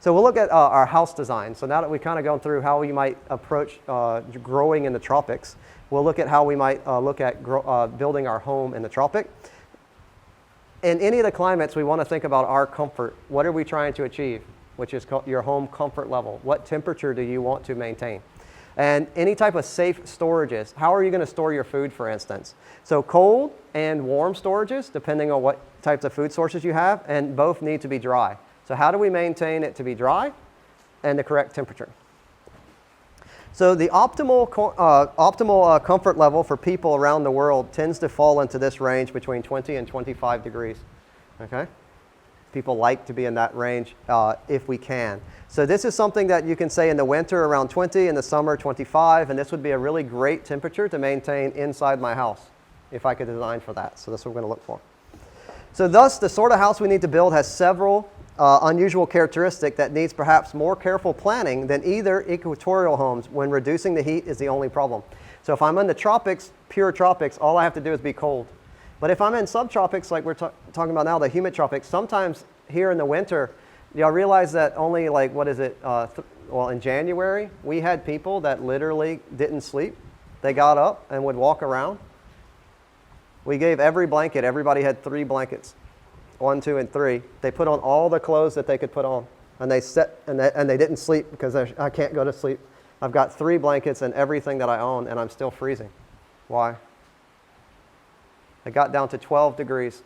So we'll look at our house design. So now that we've kind of gone through how we might approach growing in the tropics, we'll look at how we might look at building our home in the tropic. In any of the climates, we want to think about our comfort. What are we trying to achieve, which is your home comfort level? What temperature do you want to maintain? And any type of safe storages. How are you going to store your food, for instance? So cold and warm storages, depending on what types of food sources you have, and both need to be dry. So how do we maintain it to be dry and the correct temperature? So the optimal comfort level for people around the world tends to fall into this range between 20 and 25 degrees. Okay? People like to be in that range if we can. So this is something that you can say in the winter around 20, in the summer 25, and this would be a really great temperature to maintain inside my house if I could design for that. So that's what we're going to look for. So thus, the sort of house we need to build has several unusual characteristic that needs perhaps more careful planning than either equatorial homes when reducing the heat is the only problem. So if I'm in the tropics, pure tropics, all I have to do is be cold. But if I'm in subtropics, like we're talking about now, the humid tropics, sometimes here in the winter, y'all realize that only like, what is it, well, in January, we had people that literally didn't sleep. They got up and would walk around. We gave every blanket, everybody had 3 blankets. 1, 2, and 3. They put on all the clothes that they could put on, and they didn't sleep because I can't go to sleep. I've got 3 blankets and everything that I own, and I'm still freezing. Why? It got down to 12 degrees.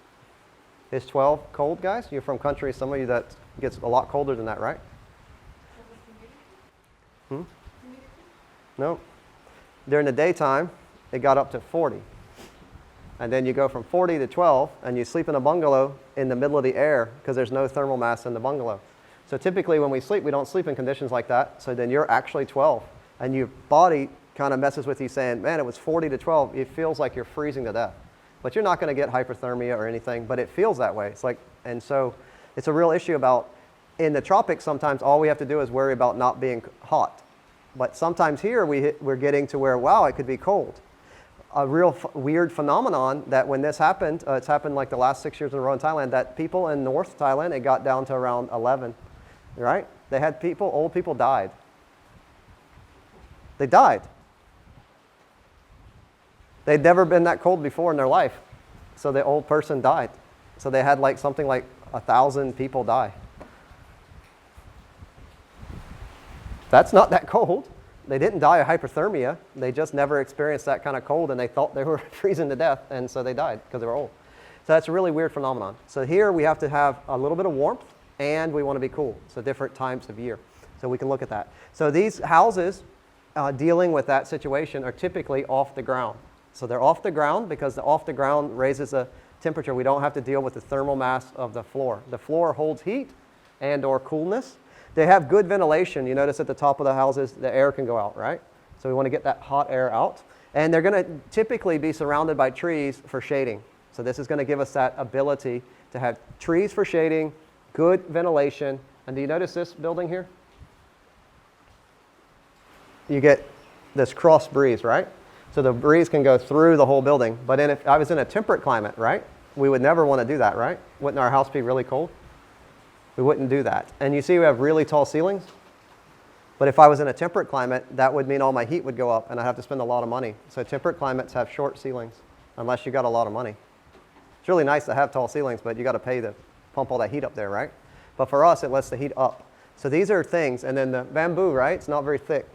Is 12 cold, guys? You're from countries, some of you that gets a lot colder than that, right? No. During the daytime, it got up to 40. And then you go from 40 to 12, and you sleep in a bungalow in the middle of the air because there's no thermal mass in the bungalow. So typically when we sleep, we don't sleep in conditions like that. So then you're actually 12. And your body kind of messes with you saying, man, it was 40 to 12. It feels like you're freezing to death. But you're not going to get hypothermia or anything, but it feels that way. It's like, and so it's a real issue about, in the tropics, sometimes all we have to do is worry about not being hot. But sometimes here we're getting to where, wow, it could be cold. A real weird phenomenon that when this happened, it's happened like the last 6 years in a row in Thailand, that people in North Thailand, it got down to around 11, right? They had people, old people died. They died. They'd never been that cold before in their life. So the old person died. So they had like something like 1,000 people die. That's not that cold. They didn't die of hypothermia. They just never experienced that kind of cold, and they thought they were freezing to death, and so they died because they were old. So that's a really weird phenomenon. So here we have to have a little bit of warmth, and we want to be cool. So different times of year. So we can look at that. So these houses dealing with that situation are typically off the ground. So they're off the ground because the off the ground raises a temperature. We don't have to deal with the thermal mass of the floor. The floor holds heat and or coolness. They have good ventilation. You notice at the top of the houses, the air can go out, right? So we want to get that hot air out. And they're going to typically be surrounded by trees for shading. So this is going to give us that ability to have trees for shading, good ventilation. And do you notice this building here? You get this cross breeze, right? So the breeze can go through the whole building. But if I was in a temperate climate, right? We would never want to do that, right? Wouldn't our house be really cold? We wouldn't do that. And you see we have really tall ceilings. But if I was in a temperate climate, that would mean all my heat would go up and I'd have to spend a lot of money. So temperate climates have short ceilings, unless you got a lot of money. It's really nice to have tall ceilings, but you got to pay to pump all that heat up there, right? But for us, it lets the heat up. So these are things. And then the bamboo, right? It's not very thick.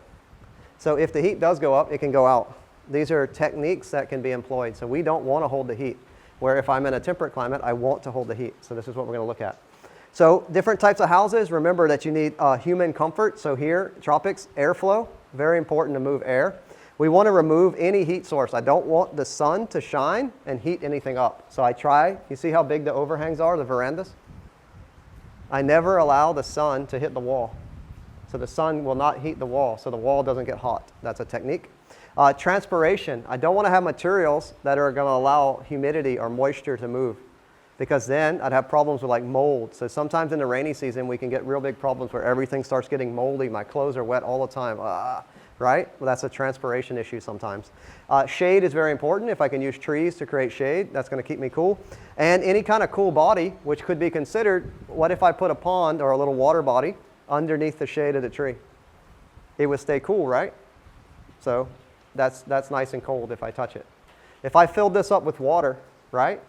So if the heat does go up, it can go out. These are techniques that can be employed. So we don't want to hold the heat. Where if I'm in a temperate climate, I want to hold the heat. So this is what we're going to look at. So different types of houses, remember that you need human comfort. So here, tropics, airflow, very important to move air. We want to remove any heat source. I don't want the sun to shine and heat anything up. So I try, you see how big the overhangs are, the verandas? I never allow the sun to hit the wall. So the sun will not heat the wall, so the wall doesn't get hot. That's a technique. Transpiration, I don't want to have materials that are going to allow humidity or moisture to move, because then I'd have problems with like mold. So sometimes in the rainy season, we can get real big problems where everything starts getting moldy. My clothes are wet all the time, right? Well, that's a transpiration issue sometimes. Shade is very important. If I can use trees to create shade, that's going to keep me cool. And any kind of cool body, which could be considered, what if I put a pond or a little water body underneath the shade of the tree. It would stay cool, right? So that's nice and cold if I touch it. If I filled this up with water, right?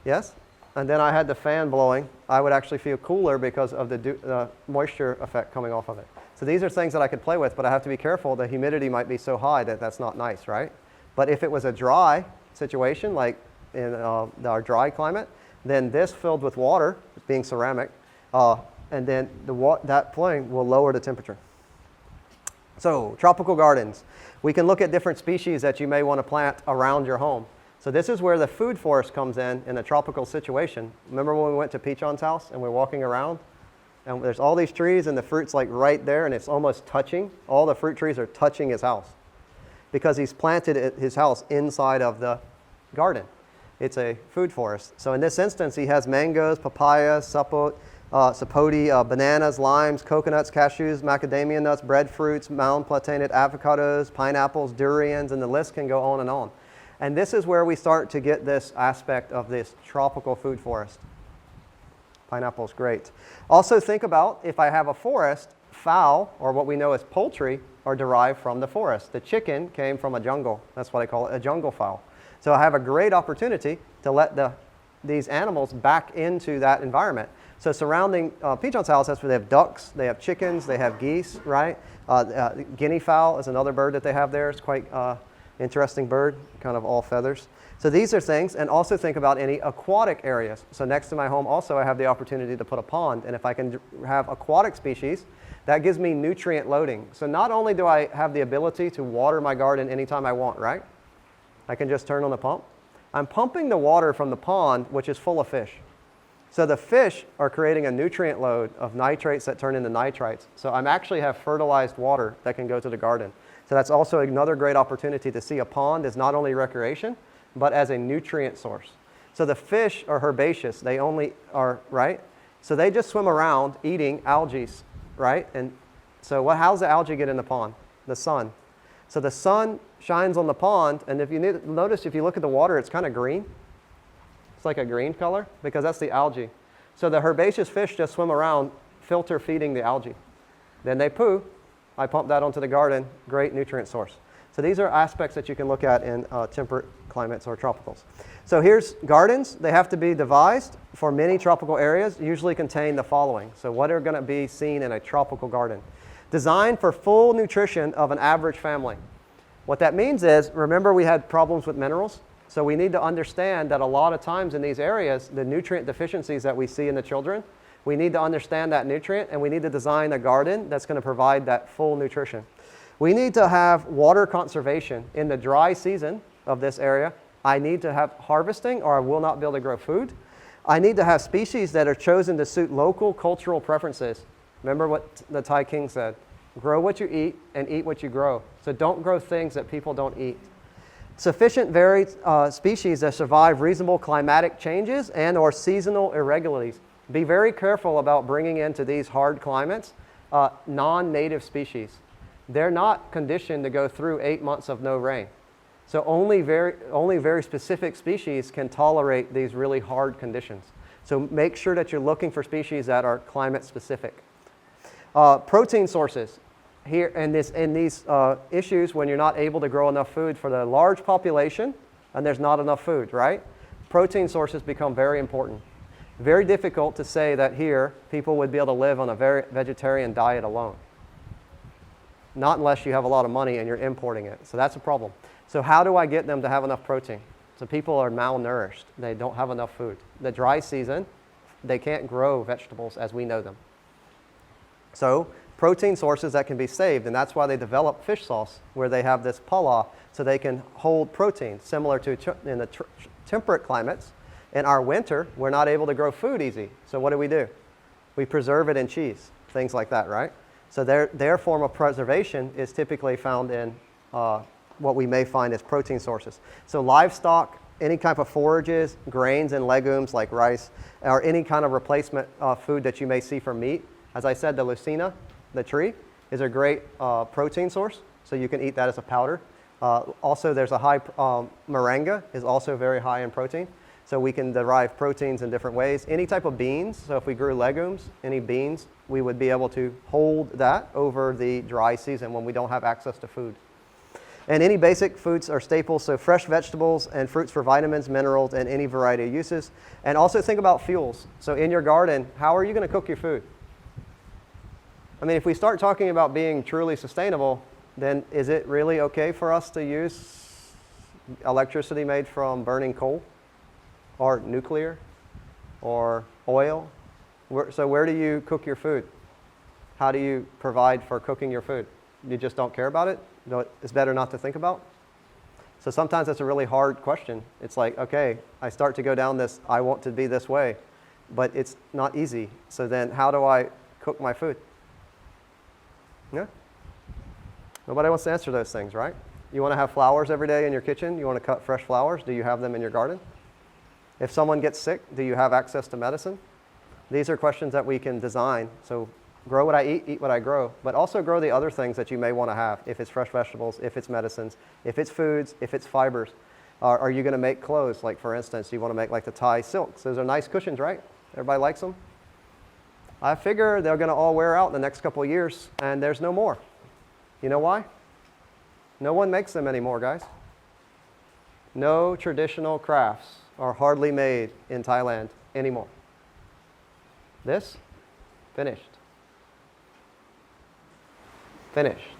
Yes? And then I had the fan blowing, I would actually feel cooler because of the moisture effect coming off of it. So these are things that I could play with, but I have to be careful. The humidity might be so high that that's not nice, right? But if it was a dry situation, like in our dry climate, then this filled with water, being ceramic, and then that playing will lower the temperature. So tropical gardens. We can look at different species that you may want to plant around your home. So this is where the food forest comes in a tropical situation. Remember when we went to Pichon's house and we're walking around? And there's all these trees and the fruit's like right there and it's almost touching. All the fruit trees are touching his house because he's planted his house inside of the garden. It's a food forest. So in this instance, he has mangoes, papayas, sapote, bananas, limes, coconuts, cashews, macadamia nuts, breadfruits, mound plantained avocados, pineapples, durians, and the list can go on and on. And this is where we start to get this aspect of this tropical food forest. Pineapple's great. Also think about if I have a forest, fowl, or what we know as poultry, are derived from the forest. The chicken came from a jungle. That's what I call it, a jungle fowl. So I have a great opportunity to let these animals back into that environment. So surrounding Pichon's house, that's where they have ducks, they have chickens, they have geese, right? Guinea fowl is another bird that they have there. It's quite interesting bird, kind of all feathers. So these are things, and also think about any aquatic areas. So next to my home also I have the opportunity to put a pond, and if I can have aquatic species, that gives me nutrient loading. So not only do I have the ability to water my garden anytime I want, right? I can just turn on the pump. I'm pumping the water from the pond, which is full of fish. So the fish are creating a nutrient load of nitrates that turn into nitrites. So I'm actually have fertilized water that can go to the garden. So that's also another great opportunity to see a pond as not only recreation, but as a nutrient source. So the fish are herbaceous. They only are, right? So they just swim around eating algae, right? And so how's the algae get in the pond? The sun. So the sun shines on the pond, and if you notice, if you look at the water, it's kind of green. It's like a green color because that's the algae. So the herbaceous fish just swim around, filter feeding the algae. Then they poo. I pump that onto the garden, great nutrient source. So these are aspects that you can look at in temperate climates or tropicals. So here's gardens. They have to be devised for many tropical areas, usually contain the following. So what are going to be seen in a tropical garden? Designed for full nutrition of an average family. What that means is, remember we had problems with minerals? So we need to understand that a lot of times in these areas, the nutrient deficiencies that we see in the children, we need to understand that nutrient and we need to design a garden that's going to provide that full nutrition. We need to have water conservation in the dry season of this area. I need to have harvesting or I will not be able to grow food. I need to have species that are chosen to suit local cultural preferences. Remember what the Thai king said, grow what you eat and eat what you grow. So don't grow things that people don't eat. Sufficient varied species that survive reasonable climatic changes and or seasonal irregularities. Be very careful about bringing into these hard climates non-native species. They're not conditioned to go through 8 months of no rain. So only very specific species can tolerate these really hard conditions. So make sure that you're looking for species that are climate specific. Protein sources. Here in these issues when you're not able to grow enough food for the large population and there's not enough food, right? Protein sources become very important. Very difficult to say that here people would be able to live on a very vegetarian diet alone. Not unless you have a lot of money and you're importing it. So that's a problem. So how do I get them to have enough protein? So people are malnourished. They don't have enough food. The dry season, they can't grow vegetables as we know them. So protein sources that can be saved, and that's why they develop fish sauce, where they have this pala, so they can hold protein, similar to in the temperate climates. In our winter, we're not able to grow food easy. So what do? We preserve it in cheese, things like that, right? So their form of preservation is typically found in what we may find as protein sources. So livestock, any type of forages, grains and legumes like rice, or any kind of replacement food that you may see for meat. As I said, the lucina, the tree, is a great protein source, so you can eat that as a powder. Also, there's a high, moringa is also very high in protein. So we can derive proteins in different ways. Any type of beans, so if we grew legumes, any beans, we would be able to hold that over the dry season when we don't have access to food. And any basic foods are staples, so fresh vegetables and fruits for vitamins, minerals, and any variety of uses. And also think about fuels. So in your garden, how are you going to cook your food? I mean, if we start talking about being truly sustainable, then is it really okay for us to use electricity made from burning coal or nuclear or oil? So where do you cook your food? How do you provide for cooking your food? You just don't care about it? It's better not to think about? So sometimes that's a really hard question. It's like, okay, I start to go down this, I want to be this way, but it's not easy. So then how do I cook my food? Yeah? Nobody wants to answer those things, right? You want to have flowers every day in your kitchen? You want to cut fresh flowers? Do you have them in your garden? If someone gets sick, do you have access to medicine? These are questions that we can design. So grow what I eat what I grow, but also grow the other things that you may want to have. If it's fresh vegetables, if it's medicines, if it's foods, if it's fibers. Are you going to make clothes? Like for instance, you want to make like the Thai silks. Those are nice cushions, right? Everybody likes them? I figure they're going to all wear out in the next couple of years, and there's no more. You know why? No one makes them anymore, guys. No traditional crafts are hardly made in Thailand anymore. This, finished. Finished.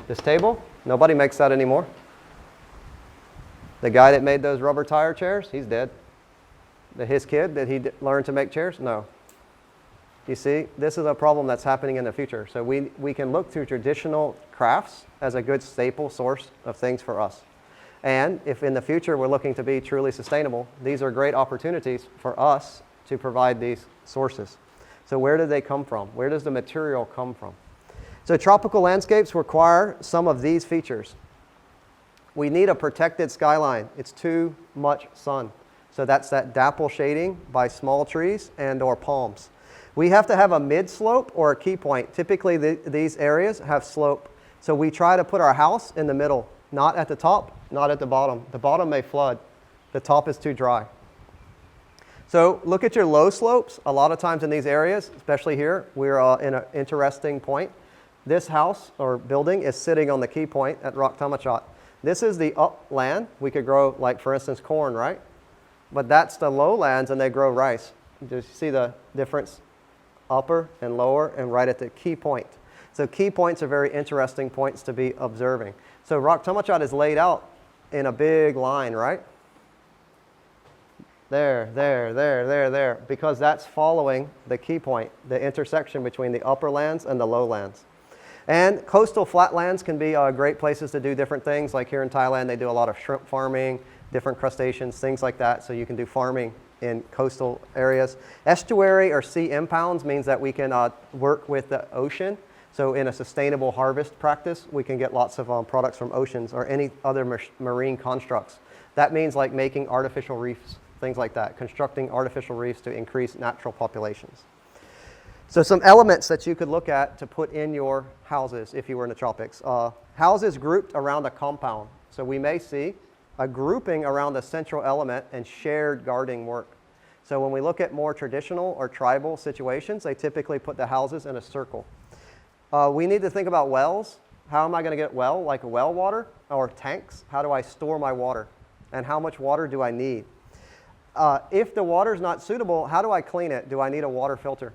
This table, nobody makes that anymore. The guy that made those rubber tire chairs, he's dead. His kid, did he learn to make chairs? No. You see, this is a problem that's happening in the future. So we can look through traditional crafts as a good staple source of things for us. And if in the future we're looking to be truly sustainable, these are great opportunities for us to provide these sources. So where do they come from? Where does the material come from? So tropical landscapes require some of these features. We need a protected skyline. It's too much sun. So that's that dapple shading by small trees and or palms. We have to have a mid-slope or a key point. Typically these areas have slope. So we try to put our house in the middle, not at the top, not at the bottom. The bottom may flood. The top is too dry. So look at your low slopes. A lot of times in these areas, especially here, we're in an interesting point. This house or building is sitting on the key point at Raktamachat. This is the upland. We could grow, like for instance, corn, right? But that's the lowlands and they grow rice. Do you see the difference? Upper and lower and right at the key point. So key points are very interesting points to be observing. So Raktamachat is laid out in a big line, right? There, because that's following the key point, the intersection between the upper lands and the lowlands. And coastal flatlands can be great places to do different things. Like here in Thailand, they do a lot of shrimp farming, different crustaceans, things like that. So you can do farming in coastal areas. Estuary or sea impounds means that we can work with the ocean. So in a sustainable harvest practice, we can get lots of products from oceans or any other marine constructs. That means like making artificial reefs, things like that, constructing artificial reefs to increase natural populations. So some elements that you could look at to put in your houses if you were in the tropics. Houses grouped around a compound. So we may see a grouping around a central element and shared guarding work. So when we look at more traditional or tribal situations, they typically put the houses in a circle. We need to think about wells. How am I going to get well, like well water or tanks? How do I store my water? And how much water do I need? If the water is not suitable, how do I clean it? Do I need a water filter?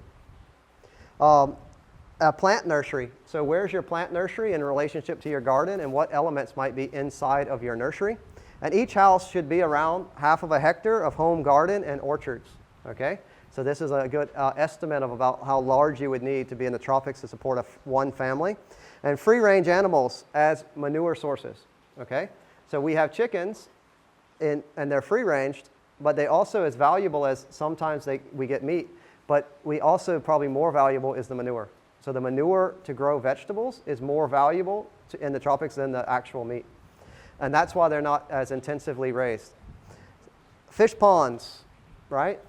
A plant nursery. So where's your plant nursery in relationship to your garden and what elements might be inside of your nursery? And each house should be around 1/2 hectare of home garden and orchards. Okay? So this is a good estimate of about how large you would need to be in the tropics to support one family. And free-range animals as manure sources. Okay? So we have chickens and they're free-ranged, but they also as valuable as sometimes we get meat. But we also probably more valuable is the manure. So the manure to grow vegetables is more valuable in the tropics than the actual meat. And that's why they're not as intensively raised. Fish ponds, right?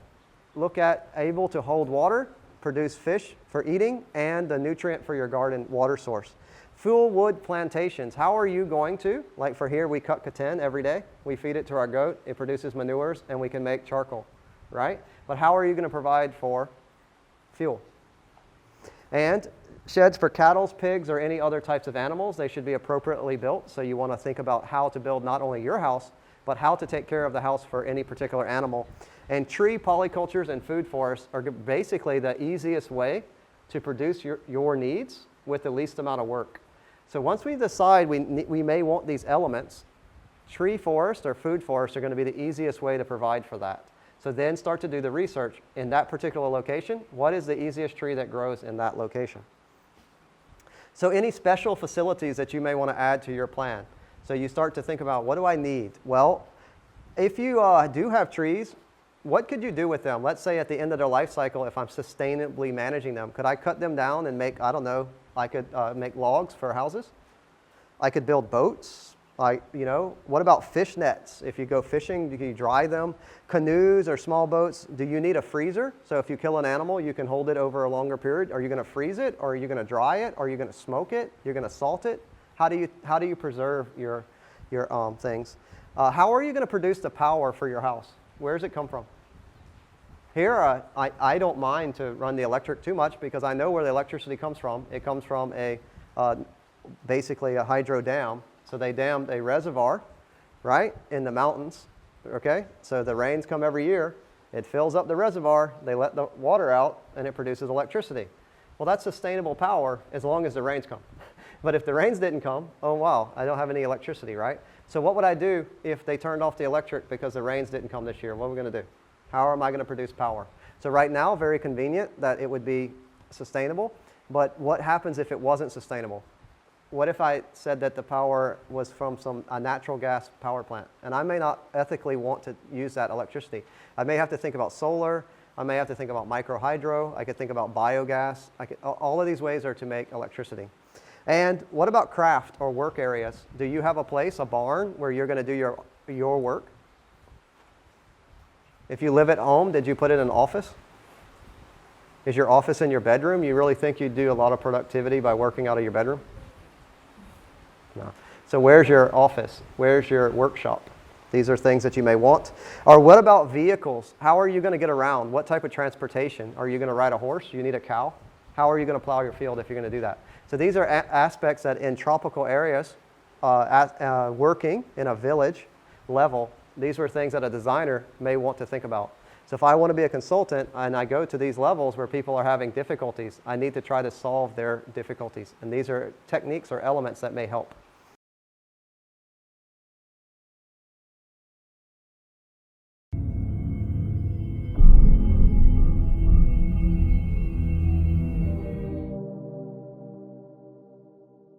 Look at able to hold water, produce fish for eating, and the nutrient for your garden water source. Fuel wood plantations. How are you going to, like for here, we cut katan every day. We feed it to our goat. It produces manures, and we can make charcoal, right? But how are you going to provide for fuel? And sheds for cattle, pigs, or any other types of animals, they should be appropriately built. So you want to think about how to build not only your house, but how to take care of the house for any particular animal. And tree polycultures and food forests are basically the easiest way to produce your needs with the least amount of work. So once we decide we may want these elements, tree forest or food forests are going to be the easiest way to provide for that. So then start to do the research in that particular location. What is the easiest tree that grows in that location? So any special facilities that you may want to add to your plan. So you start to think about, what do I need? Well, if you do have trees, what could you do with them? Let's say at the end of their life cycle, if I'm sustainably managing them, could I cut them down and make, I don't know, I could make logs for houses. I could build boats. What about fish nets? If you go fishing, you can dry them. Canoes or small boats, do you need a freezer? So if you kill an animal, you can hold it over a longer period. Are you going to freeze it? Or are you going to dry it? Or are you going to smoke it? You're going to salt it? How do you preserve your things? How are you going to produce the power for your house? Where does it come from? Here, I don't mind to run the electric too much because I know where the electricity comes from. It comes from basically a hydro dam. So they dammed a reservoir, right, in the mountains, okay? So the rains come every year. It fills up the reservoir. They let the water out, and it produces electricity. Well, that's sustainable power as long as the rains come. But if the rains didn't come, oh, wow, I don't have any electricity, right? So what would I do if they turned off the electric because the rains didn't come this year? What are we going to do? How am I going to produce power? So right now, very convenient that it would be sustainable. But what happens if it wasn't sustainable? What if I said that the power was from a natural gas power plant? And I may not ethically want to use that electricity. I may have to think about solar. I may have to think about microhydro. I could think about biogas. All of these ways are to make electricity. And what about craft or work areas? Do you have a place, a barn, where you're going to do your work? If you live at home, did you put it in an office? Is your office in your bedroom? You really think you'd do a lot of productivity by working out of your bedroom? No. So where's your office? Where's your workshop? These are things that you may want. Or what about vehicles? How are you going to get around? What type of transportation? Are you going to ride a horse? Do you need a cow? How are you going to plow your field if you're going to do that? So these are aspects that in tropical areas, working in a village level, these are things that a designer may want to think about. So if I want to be a consultant and I go to these levels where people are having difficulties, I need to try to solve their difficulties. And these are techniques or elements that may help.